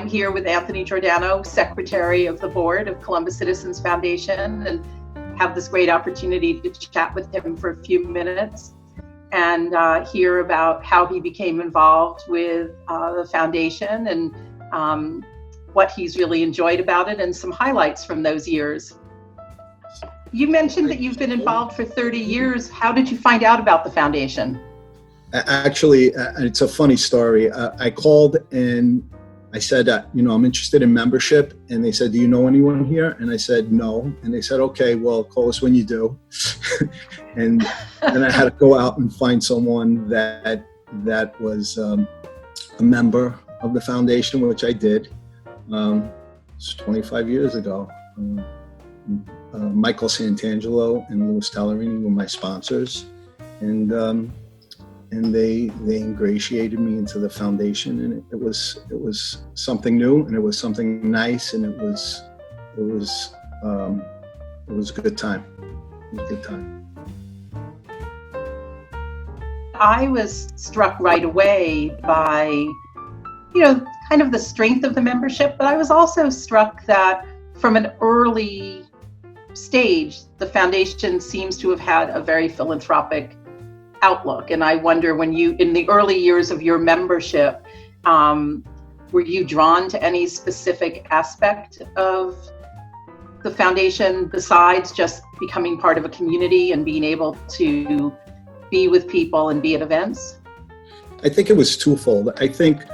I'm here with Anthony Giordano, Secretary of the Board of Columbus Citizens Foundation, and have this great opportunity to chat with him for a few minutes and hear about how he became involved with the foundation and what he's really enjoyed about it and some highlights from those years. You mentioned that you've been involved for 30 years. How did you find out about the foundation? Actually, it's a funny story. I called and I said, I'm interested in membership. And they said, do you know anyone here? And I said, no. And they said, okay, well, call us when you do. And then I had to go out and find someone that was a member of the foundation, which I did. It's 25 years ago. Michael Santangelo and Louis Tallerini were my sponsors. And they ingratiated me into the foundation, and it was something new, and it was something nice, and it was a good time. It was a good time. I was struck right away by, kind of the strength of the membership, but I was also struck that from an early stage, the foundation seems to have had a very philanthropic outlook. And I wonder, when in the early years of your membership, were you drawn to any specific aspect of the foundation besides just becoming part of a community and being able to be with people and be at events? I think it was twofold. I think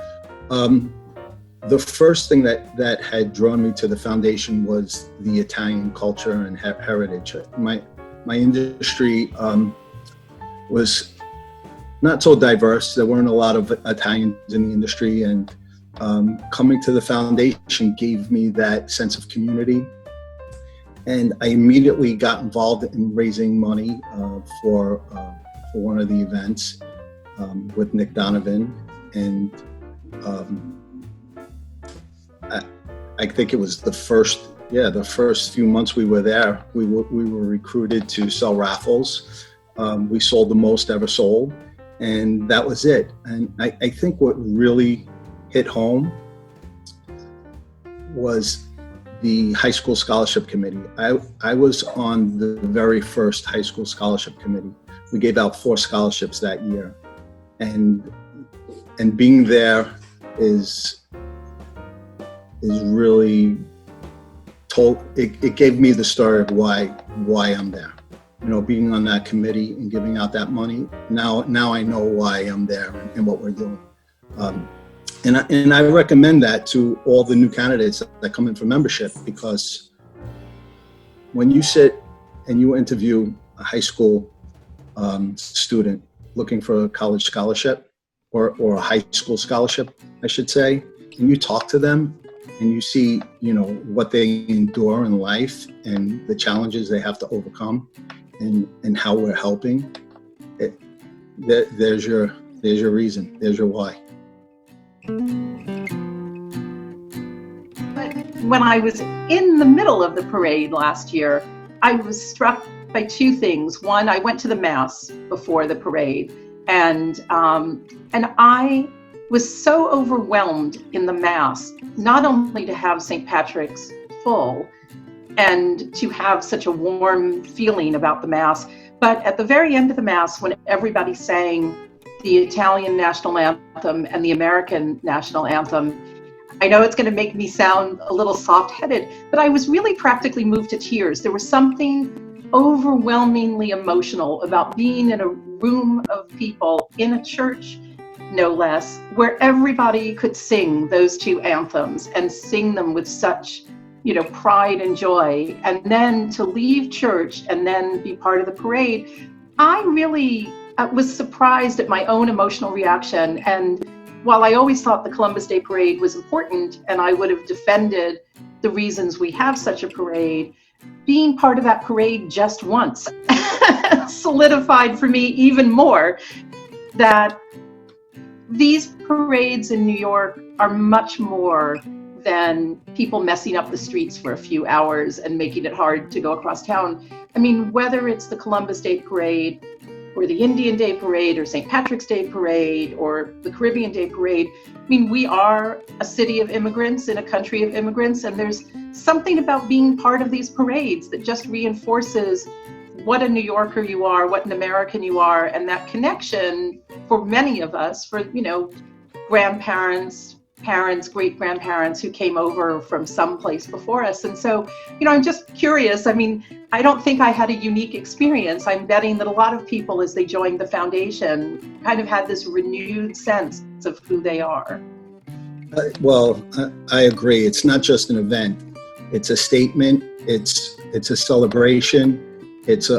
the first thing that had drawn me to the foundation was the Italian culture and heritage. My industry was not so diverse. There weren't a lot of Italians in the industry, and coming to the foundation gave me that sense of community. And I immediately got involved in raising money for one of the events with Nick Donovan, and I think it was the first few months we were there, we were recruited to sell raffles. We sold the most ever sold, and that was it. And I think what really hit home was the high school scholarship committee. I was on the very first high school scholarship committee. We gave out 4 scholarships that year, and being there is really it gave me the story of why I'm there. Being on that committee and giving out that money, now I know why I'm there and what we're doing. And I recommend that to all the new candidates that come in for membership, because when you sit and you interview a high school student looking for a college scholarship or a high school scholarship, I should say, and you talk to them and you see, what they endure in life and the challenges they have to overcome, and how we're helping, there's your reason, there's your why. But when I was in the middle of the parade last year, I was struck by 2 things. One, I went to the Mass before the parade, and I was so overwhelmed in the Mass, not only to have St. Patrick's full, and to have such a warm feeling about the Mass. But at the very end of the Mass, when everybody sang the Italian national anthem and the American national anthem, I know it's going to make me sound a little soft-headed, but I was really practically moved to tears. There was something overwhelmingly emotional about being in a room of people in a church, no less, where everybody could sing those 2 anthems and sing them with such pride and joy, and then to leave church and then be part of the parade. I really was surprised at my own emotional reaction. And while I always thought the Columbus Day Parade was important, and I would have defended the reasons we have such a parade, being part of that parade just once solidified for me even more that these parades in New York are much more than people messing up the streets for a few hours and making it hard to go across town. I mean, whether it's the Columbus Day Parade or the Indian Day Parade or St. Patrick's Day Parade or the Caribbean Day Parade. I mean, we are a city of immigrants in a country of immigrants, and there's something about being part of these parades that just reinforces what a New Yorker you are, what an American you are, and that connection for many of us, for, grandparents, parents, great-grandparents who came over from someplace before us. And so, I'm just curious. I mean, I don't think I had a unique experience. I'm betting that a lot of people, as they joined the foundation, kind of had this renewed sense of who they are. I agree. It's not just an event. It's a statement. It's a celebration. It's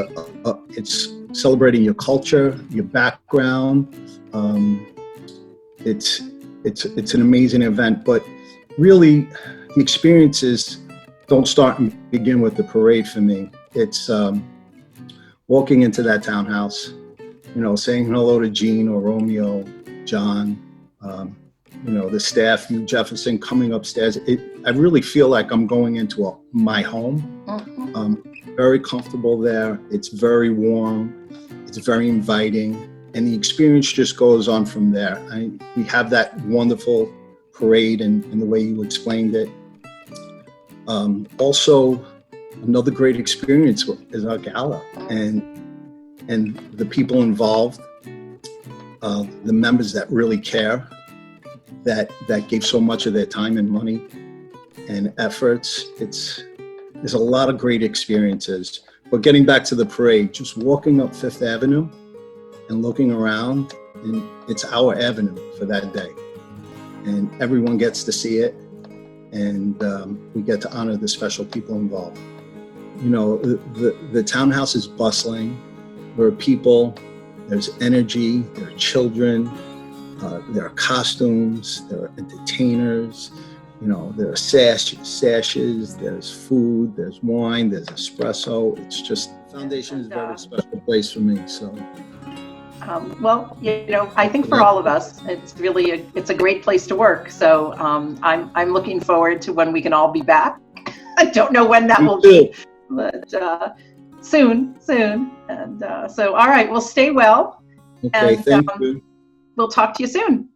celebrating your culture, your background. It's an amazing event, but really the experiences don't start and begin with the parade for me. It's walking into that townhouse, saying hello to Jean or Romeo, John, the staff, Hugh Jefferson coming upstairs. I really feel like I'm going into my home. Very comfortable there. It's very warm. It's very inviting. And the experience just goes on from there. We have that wonderful parade and the way you explained it. Also, another great experience is our gala and the people involved, the members that really care, that gave so much of their time and money and efforts. There's a lot of great experiences. But getting back to the parade, just walking up Fifth Avenue and looking around, and it's our avenue for that day. And everyone gets to see it, and we get to honor the special people involved. The townhouse is bustling. There are people, there's energy, there are children, there are costumes, there are entertainers, there are sashes, there's food, there's wine, there's espresso. It's just, Foundation is a very special place for me. So. I think for all of us, it's really it's a great place to work. So I'm looking forward to when we can all be back. I don't know when that will be, but soon. And so, all right, well, stay well. Okay, and thank you. We'll talk to you soon.